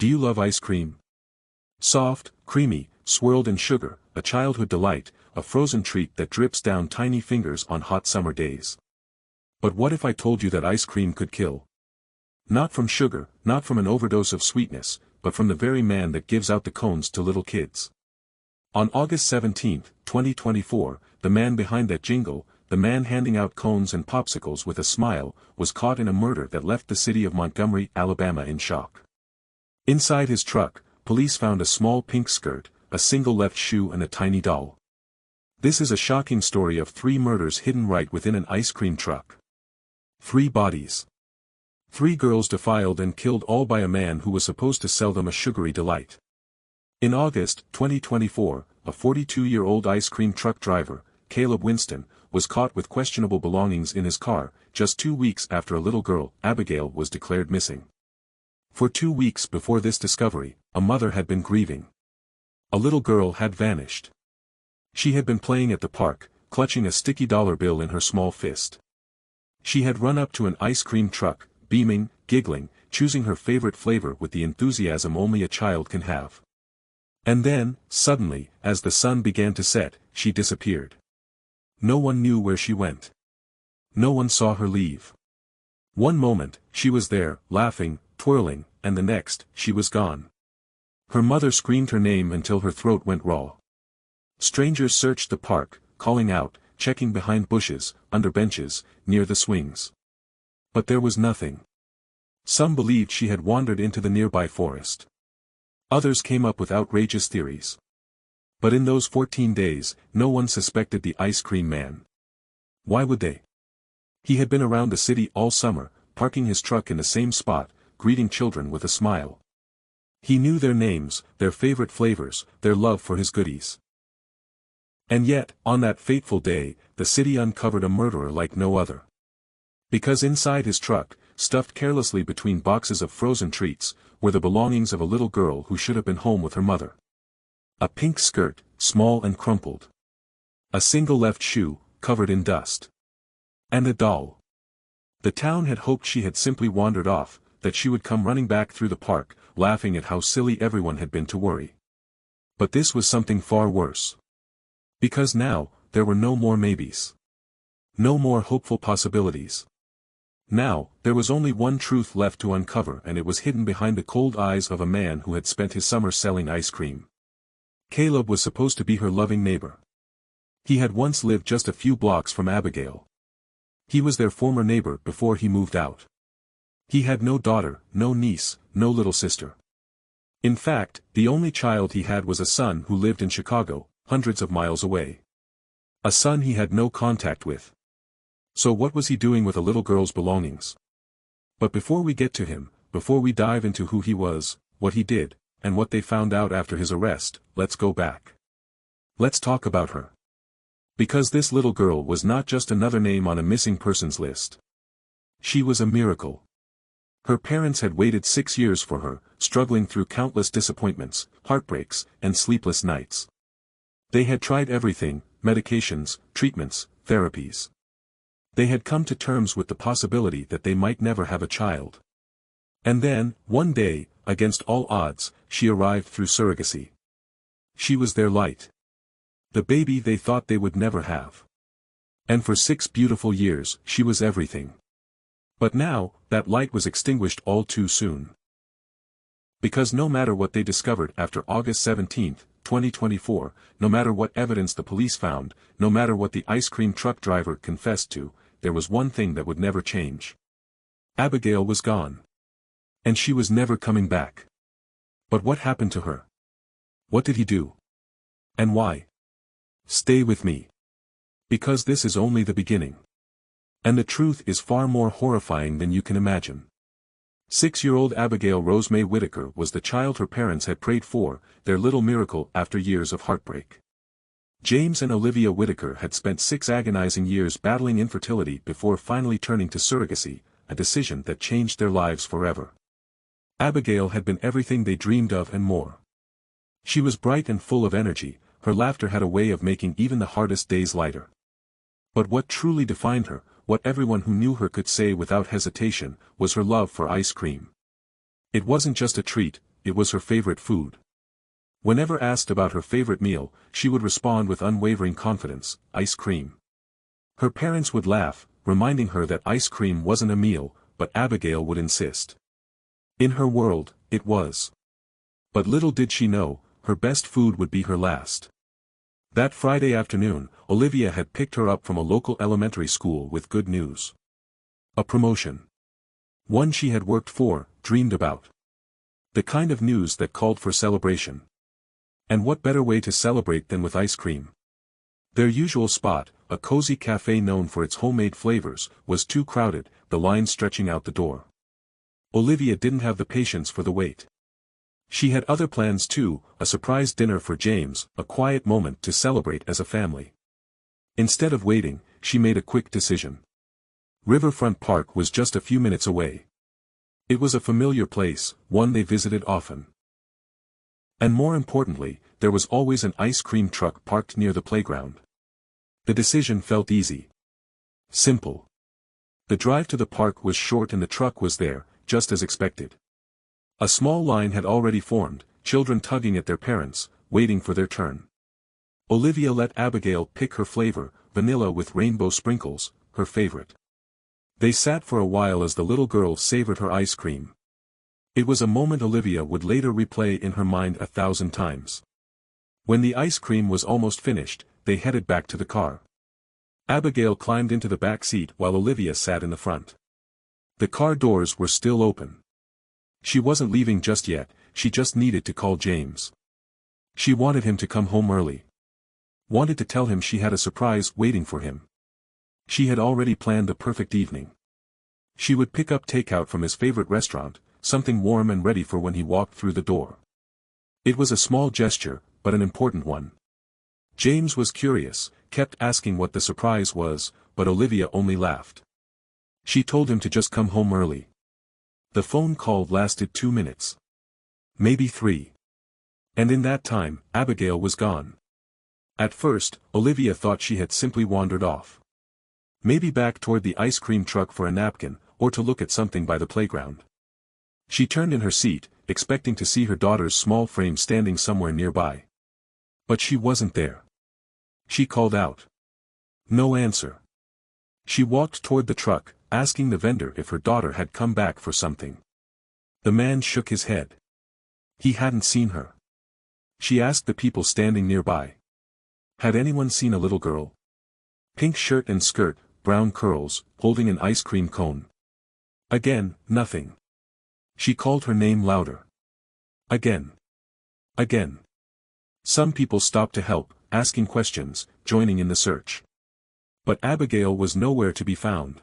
Do you love ice cream? Soft, creamy, swirled in sugar, a childhood delight, a frozen treat that drips down tiny fingers on hot summer days. But what if I told you that ice cream could kill? Not from sugar, not from an overdose of sweetness, but from the very man that gives out the cones to little kids. On August 17, 2024, the man behind that jingle, the man handing out cones and popsicles with a smile, was caught in a murder that left the city of Montgomery, Alabama in shock. Inside his truck, police found a small pink skirt, a single left shoe and a tiny doll. This is a shocking story of 3 murders hidden right within an ice cream truck. 3 bodies. 3 girls defiled and killed all by a man who was supposed to sell them a sugary delight. In August 2024, a 42-year-old ice cream truck driver, Caleb Winston, was caught with questionable belongings in his car, just 2 weeks after a little girl, Abigail, was declared missing. For 2 weeks before this discovery, a mother had been grieving. A little girl had vanished. She had been playing at the park, clutching a sticky dollar bill in her small fist. She had run up to an ice cream truck, beaming, giggling, choosing her favorite flavor with the enthusiasm only a child can have. And then, suddenly, as the sun began to set, she disappeared. No one knew where she went. No one saw her leave. One moment, she was there, laughing, twirling, and the next, she was gone. Her mother screamed her name until her throat went raw. Strangers searched the park, calling out, checking behind bushes, under benches, near the swings. But there was nothing. Some believed she had wandered into the nearby forest. Others came up with outrageous theories. But in those 14 days, no one suspected the ice cream man. Why would they? He had been around the city all summer, parking his truck in the same spot, greeting children with a smile. He knew their names, their favorite flavors, their love for his goodies. And yet, on that fateful day, the city uncovered a murderer like no other. Because inside his truck, stuffed carelessly between boxes of frozen treats, were the belongings of a little girl who should have been home with her mother. A pink skirt, small and crumpled. A single left shoe, covered in dust. And a doll. The town had hoped she had simply wandered off, that she would come running back through the park, laughing at how silly everyone had been to worry. But this was something far worse. Because now, there were no more maybes. No more hopeful possibilities. Now, there was only one truth left to uncover, and it was hidden behind the cold eyes of a man who had spent his summer selling ice cream. Caleb was supposed to be her loving neighbor. He had once lived just a few blocks from Abigail. He was their former neighbor before he moved out. He had no daughter, no niece, no little sister. In fact, the only child he had was a son who lived in Chicago, hundreds of miles away. A son he had no contact with. So what was he doing with a little girl's belongings? But before we get to him, before we dive into who he was, what he did, and what they found out after his arrest, let's go back. Let's talk about her. Because this little girl was not just another name on a missing persons list. She was a miracle. Her parents had waited 6 years for her, struggling through countless disappointments, heartbreaks, and sleepless nights. They had tried everything, medications, treatments, therapies. They had come to terms with the possibility that they might never have a child. And then, one day, against all odds, she arrived through surrogacy. She was their light. The baby they thought they would never have. And for 6 beautiful years, she was everything. But now, that light was extinguished all too soon. Because no matter what they discovered after August 17, 2024, no matter what evidence the police found, no matter what the ice cream truck driver confessed to, there was one thing that would never change. Abigail was gone. And she was never coming back. But what happened to her? What did he do? And why? Stay with me. Because this is only the beginning. And the truth is far more horrifying than you can imagine. 6-year-old Abigail Rosemay Whitaker was the child her parents had prayed for, their little miracle after years of heartbreak. James and Olivia Whitaker had spent 6 agonizing years battling infertility before finally turning to surrogacy, a decision that changed their lives forever. Abigail had been everything they dreamed of and more. She was bright and full of energy, her laughter had a way of making even the hardest days lighter. But what truly defined her, what everyone who knew her could say without hesitation, was her love for ice cream. It wasn't just a treat, it was her favorite food. Whenever asked about her favorite meal, she would respond with unwavering confidence, ice cream. Her parents would laugh, reminding her that ice cream wasn't a meal, but Abigail would insist. In her world, it was. But little did she know, her best food would be her last. That Friday afternoon, Olivia had picked her up from a local elementary school with good news. A promotion. One she had worked for, dreamed about. The kind of news that called for celebration. And what better way to celebrate than with ice cream? Their usual spot, a cozy cafe known for its homemade flavors, was too crowded, the line stretching out the door. Olivia didn't have the patience for the wait. She had other plans too, a surprise dinner for James, a quiet moment to celebrate as a family. Instead of waiting, she made a quick decision. Riverfront Park was just a few minutes away. It was a familiar place, one they visited often. And more importantly, there was always an ice cream truck parked near the playground. The decision felt easy. Simple. The drive to the park was short and the truck was there, just as expected. A small line had already formed, children tugging at their parents, waiting for their turn. Olivia let Abigail pick her flavor, vanilla with rainbow sprinkles, her favorite. They sat for a while as the little girl savored her ice cream. It was a moment Olivia would later replay in her mind 1,000 times. When the ice cream was almost finished, they headed back to the car. Abigail climbed into the back seat while Olivia sat in the front. The car doors were still open. She wasn't leaving just yet, she just needed to call James. She wanted him to come home early. Wanted to tell him she had a surprise waiting for him. She had already planned the perfect evening. She would pick up takeout from his favorite restaurant, something warm and ready for when he walked through the door. It was a small gesture, but an important one. James was curious, kept asking what the surprise was, but Olivia only laughed. She told him to just come home early. The phone call lasted 2 minutes. Maybe 3. And in that time, Abigail was gone. At first, Olivia thought she had simply wandered off. Maybe back toward the ice cream truck for a napkin, or to look at something by the playground. She turned in her seat, expecting to see her daughter's small frame standing somewhere nearby. But she wasn't there. She called out. No answer. She walked toward the truck, asking the vendor if her daughter had come back for something. The man shook his head. He hadn't seen her. She asked the people standing nearby. Had anyone seen a little girl? Pink shirt and skirt, brown curls, holding an ice cream cone. Again, nothing. She called her name louder. Again. Again. Some people stopped to help, asking questions, joining in the search. But Abigail was nowhere to be found.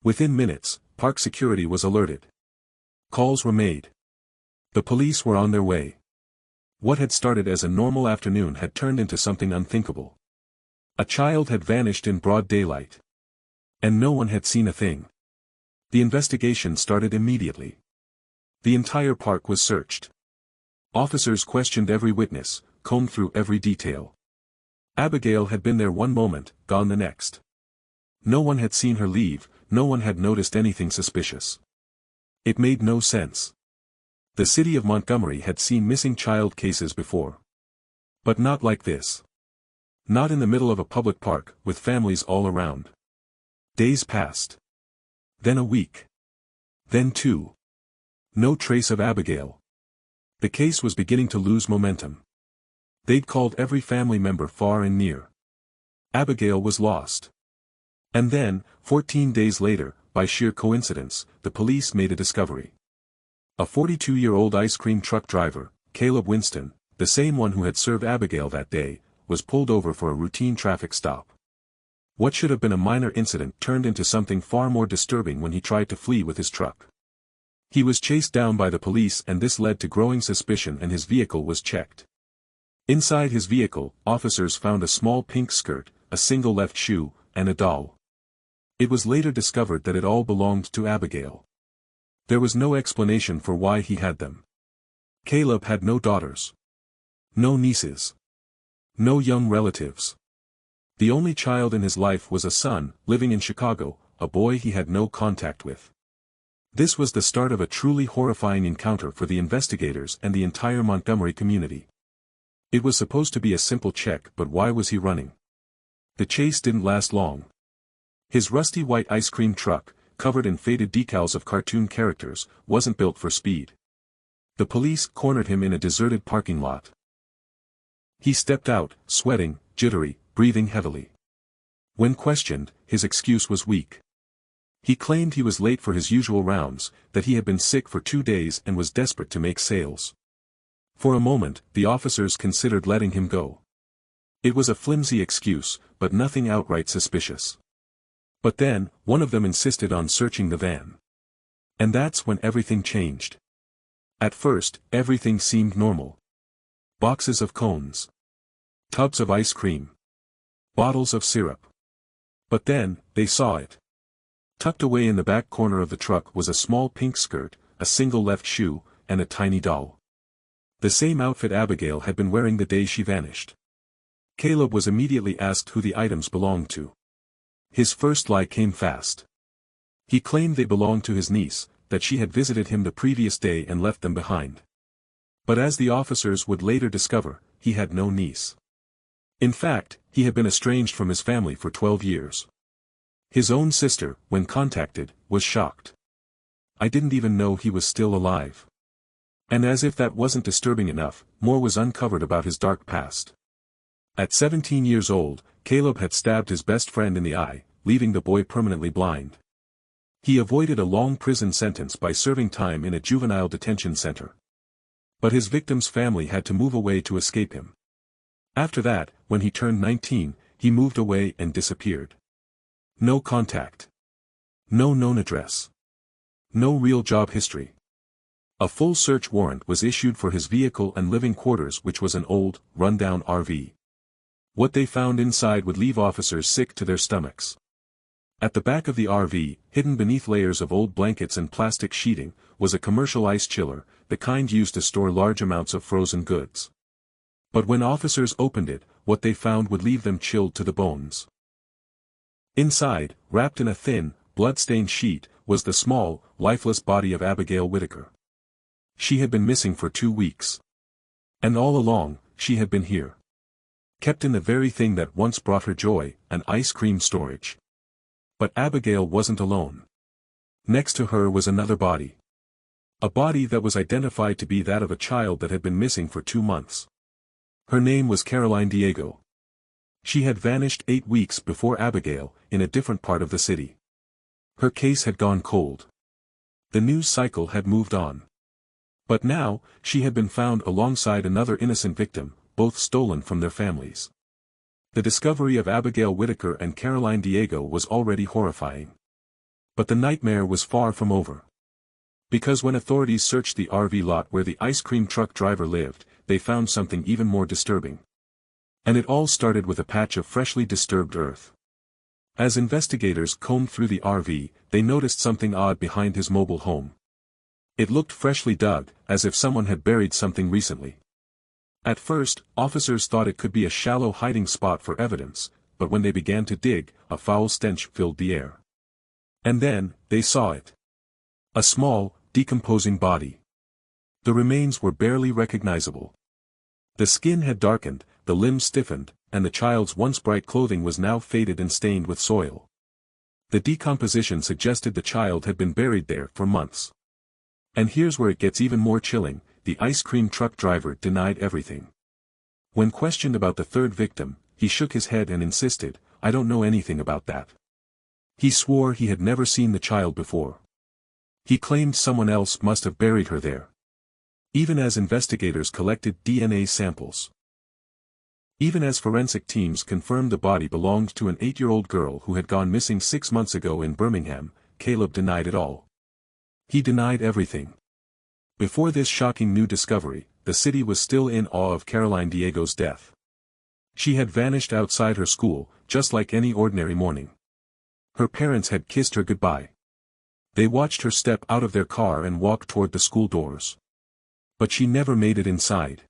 Within minutes, park security was alerted. Calls were made. The police were on their way. What had started as a normal afternoon had turned into something unthinkable. A child had vanished in broad daylight. And no one had seen a thing. The investigation started immediately. The entire park was searched. Officers questioned every witness, combed through every detail. Abigail had been there one moment, gone the next. No one had seen her leave, no one had noticed anything suspicious. It made no sense. The city of Montgomery had seen missing child cases before. But not like this. Not in the middle of a public park, with families all around. Days passed. Then a week. Then 2. No trace of Abigail. The case was beginning to lose momentum. They'd called every family member far and near. Abigail was lost. And then, 14 days later, by sheer coincidence, the police made a discovery. A 42-year-old ice cream truck driver, Caleb Winston, the same one who had served Abigail that day, was pulled over for a routine traffic stop. What should have been a minor incident turned into something far more disturbing when he tried to flee with his truck. He was chased down by the police and this led to growing suspicion and his vehicle was checked. Inside his vehicle, officers found a small pink skirt, a single left shoe, and a doll. It was later discovered that it all belonged to Abigail. There was no explanation for why he had them. Caleb had no daughters. No nieces. No young relatives. The only child in his life was a son, living in Chicago, a boy he had no contact with. This was the start of a truly horrifying encounter for the investigators and the entire Montgomery community. It was supposed to be a simple check, but why was he running? The chase didn't last long. His rusty white ice cream truck, covered in faded decals of cartoon characters, wasn't built for speed. The police cornered him in a deserted parking lot. He stepped out, sweating, jittery, breathing heavily. When questioned, his excuse was weak. He claimed he was late for his usual rounds, that he had been sick for 2 days and was desperate to make sales. For a moment, the officers considered letting him go. It was a flimsy excuse, but nothing outright suspicious. But then, one of them insisted on searching the van. And that's when everything changed. At first, everything seemed normal. Boxes of cones. Tubs of ice cream. Bottles of syrup. But then, they saw it. Tucked away in the back corner of the truck was a small pink skirt, a single left shoe, and a tiny doll. The same outfit Abigail had been wearing the day she vanished. Caleb was immediately asked who the items belonged to. His first lie came fast. He claimed they belonged to his niece, that she had visited him the previous day and left them behind. But as the officers would later discover, he had no niece. In fact, he had been estranged from his family for 12 years. His own sister, when contacted, was shocked. "I didn't even know he was still alive." And as if that wasn't disturbing enough, more was uncovered about his dark past. At 17 years old, Caleb had stabbed his best friend in the eye, leaving the boy permanently blind. He avoided a long prison sentence by serving time in a juvenile detention center. But his victim's family had to move away to escape him. After that, when he turned 19, he moved away and disappeared. No contact. No known address. No real job history. A full search warrant was issued for his vehicle and living quarters, which was an old, run-down RV. What they found inside would leave officers sick to their stomachs. At the back of the RV, hidden beneath layers of old blankets and plastic sheeting, was a commercial ice chiller, the kind used to store large amounts of frozen goods. But when officers opened it, what they found would leave them chilled to the bones. Inside, wrapped in a thin, blood-stained sheet, was the small, lifeless body of Abigail Whitaker. She had been missing for 2 weeks. And all along, she had been here. Kept in the very thing that once brought her joy, an ice cream storage. But Abigail wasn't alone. Next to her was another body. A body that was identified to be that of a child that had been missing for 2 months. Her name was Caroline Diego. She had vanished 8 weeks before Abigail, in a different part of the city. Her case had gone cold. The news cycle had moved on. But now, she had been found alongside another innocent victim, both stolen from their families. The discovery of Abigail Whitaker and Caroline Diego was already horrifying. But the nightmare was far from over. Because when authorities searched the RV lot where the ice cream truck driver lived, they found something even more disturbing. And it all started with a patch of freshly disturbed earth. As investigators combed through the RV, they noticed something odd behind his mobile home. It looked freshly dug, as if someone had buried something recently. At first, officers thought it could be a shallow hiding spot for evidence, but when they began to dig, a foul stench filled the air. And then, they saw it. A small, decomposing body. The remains were barely recognizable. The skin had darkened, the limbs stiffened, and the child's once bright clothing was now faded and stained with soil. The decomposition suggested the child had been buried there for months. And here's where it gets even more chilling. The ice cream truck driver denied everything. When questioned about the third victim, he shook his head and insisted, "I don't know anything about that." He swore he had never seen the child before. He claimed someone else must have buried her there. Even as investigators collected DNA samples. Even as forensic teams confirmed the body belonged to an 8-year-old girl who had gone missing 6 months ago in Birmingham, Caleb denied it all. He denied everything. Before this shocking new discovery, the city was still in awe of Caroline Diego's death. She had vanished outside her school, just like any ordinary morning. Her parents had kissed her goodbye. They watched her step out of their car and walk toward the school doors. But she never made it inside.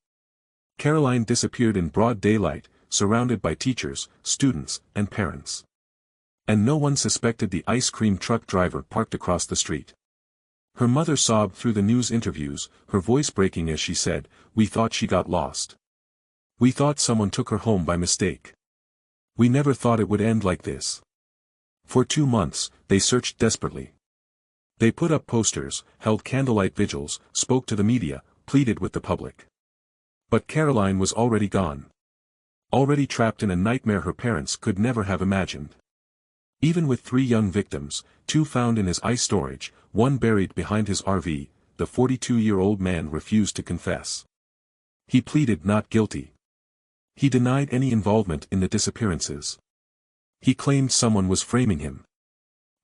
Caroline disappeared in broad daylight, surrounded by teachers, students, and parents. And no one suspected the ice cream truck driver parked across the street. Her mother sobbed through the news interviews, her voice breaking as she said, "We thought she got lost. We thought someone took her home by mistake. We never thought it would end like this." For 2 months, they searched desperately. They put up posters, held candlelight vigils, spoke to the media, pleaded with the public. But Caroline was already gone. Already trapped in a nightmare her parents could never have imagined. Even with 3 young victims, 2 found in his ice storage, 1 buried behind his RV, the 42-year-old man refused to confess. He pleaded not guilty. He denied any involvement in the disappearances. He claimed someone was framing him.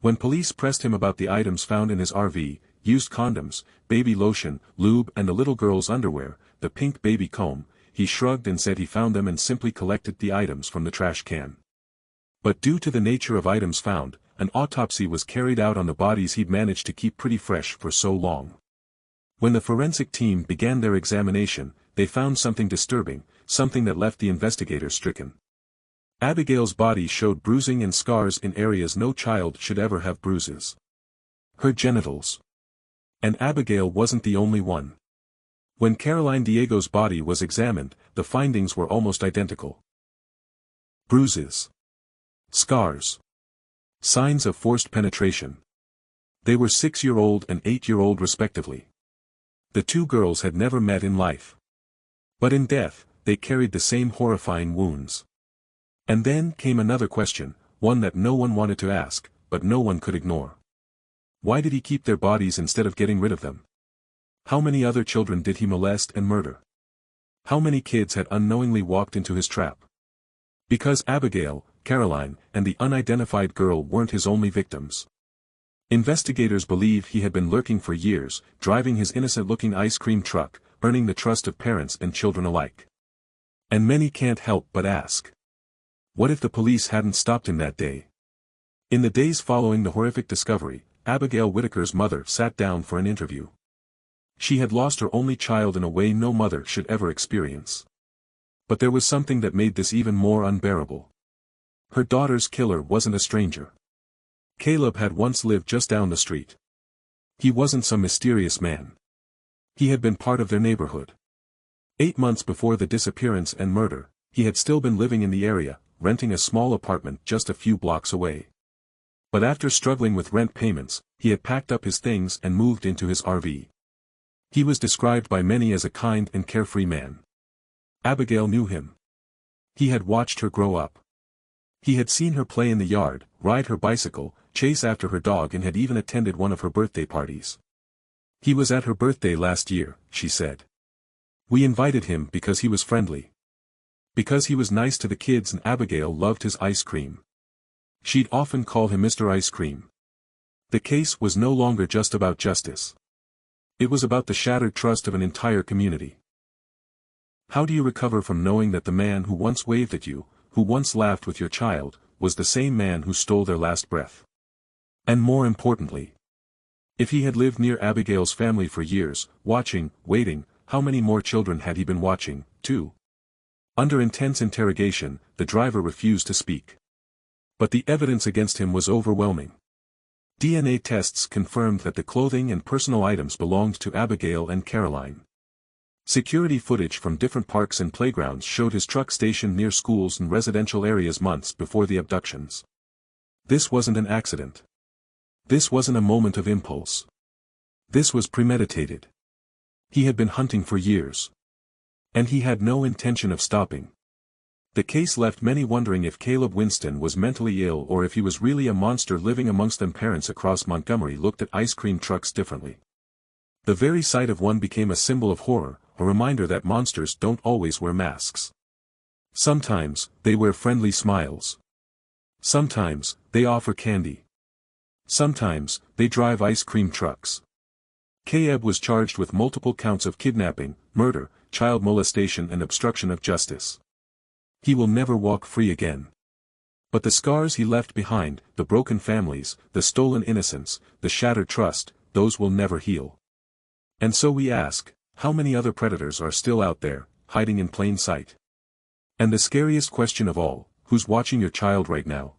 When police pressed him about the items found in his RV, used condoms, baby lotion, lube and a little girl's underwear, the pink baby comb, he shrugged and said he found them and simply collected the items from the trash can. But due to the nature of items found, an autopsy was carried out on the bodies he'd managed to keep pretty fresh for so long. When the forensic team began their examination, they found something disturbing, something that left the investigators stricken. Abigail's body showed bruising and scars in areas no child should ever have bruises. Her genitals. And Abigail wasn't the only one. When Caroline Diego's body was examined, the findings were almost identical. Bruises. Scars. Signs of forced penetration. They were 6-year-old and 8-year-old respectively. The 2 girls had never met in life. But in death, they carried the same horrifying wounds. And then came another question, one that no one wanted to ask, but no one could ignore. Why did he keep their bodies instead of getting rid of them? How many other children did he molest and murder? How many kids had unknowingly walked into his trap? Because Abigail, Caroline, and the unidentified girl weren't his only victims. Investigators believe he had been lurking for years, driving his innocent-looking ice cream truck, earning the trust of parents and children alike. And many can't help but ask. What if the police hadn't stopped him that day? In the days following the horrific discovery, Abigail Whitaker's mother sat down for an interview. She had lost her only child in a way no mother should ever experience. But there was something that made this even more unbearable. Her daughter's killer wasn't a stranger. Caleb had once lived just down the street. He wasn't some mysterious man. He had been part of their neighborhood. 8 months before the disappearance and murder, he had still been living in the area, renting a small apartment just a few blocks away. But after struggling with rent payments, he had packed up his things and moved into his RV. He was described by many as a kind and carefree man. Abigail knew him. He had watched her grow up. He had seen her play in the yard, ride her bicycle, chase after her dog and had even attended one of her birthday parties. He was at her birthday last year, she said. We invited him because he was friendly. Because he was nice to the kids and Abigail loved his ice cream. She'd often call him Mr. Ice Cream. The case was no longer just about justice. It was about the shattered trust of an entire community. How do you recover from knowing that the man who once waved at you, who once laughed with your child, was the same man who stole their last breath? And more importantly, if he had lived near Abigail's family for years, watching, waiting, how many more children had he been watching, too? Under intense interrogation, the driver refused to speak. But the evidence against him was overwhelming. DNA tests confirmed that the clothing and personal items belonged to Abigail and Caroline. Security footage from different parks and playgrounds showed his truck stationed near schools and residential areas months before the abductions. This wasn't an accident. This wasn't a moment of impulse. This was premeditated. He had been hunting for years. And he had no intention of stopping. The case left many wondering if Caleb Winston was mentally ill or if he was really a monster living amongst them. Parents across Montgomery looked at ice cream trucks differently. The very sight of one became a symbol of horror, a reminder that monsters don't always wear masks. Sometimes, they wear friendly smiles. Sometimes, they offer candy. Sometimes, they drive ice cream trucks. Caleb was charged with multiple counts of kidnapping, murder, child molestation and obstruction of justice. He will never walk free again. But the scars he left behind, the broken families, the stolen innocence, the shattered trust, those will never heal. And so we ask, how many other predators are still out there, hiding in plain sight? And the scariest question of all, who's watching your child right now?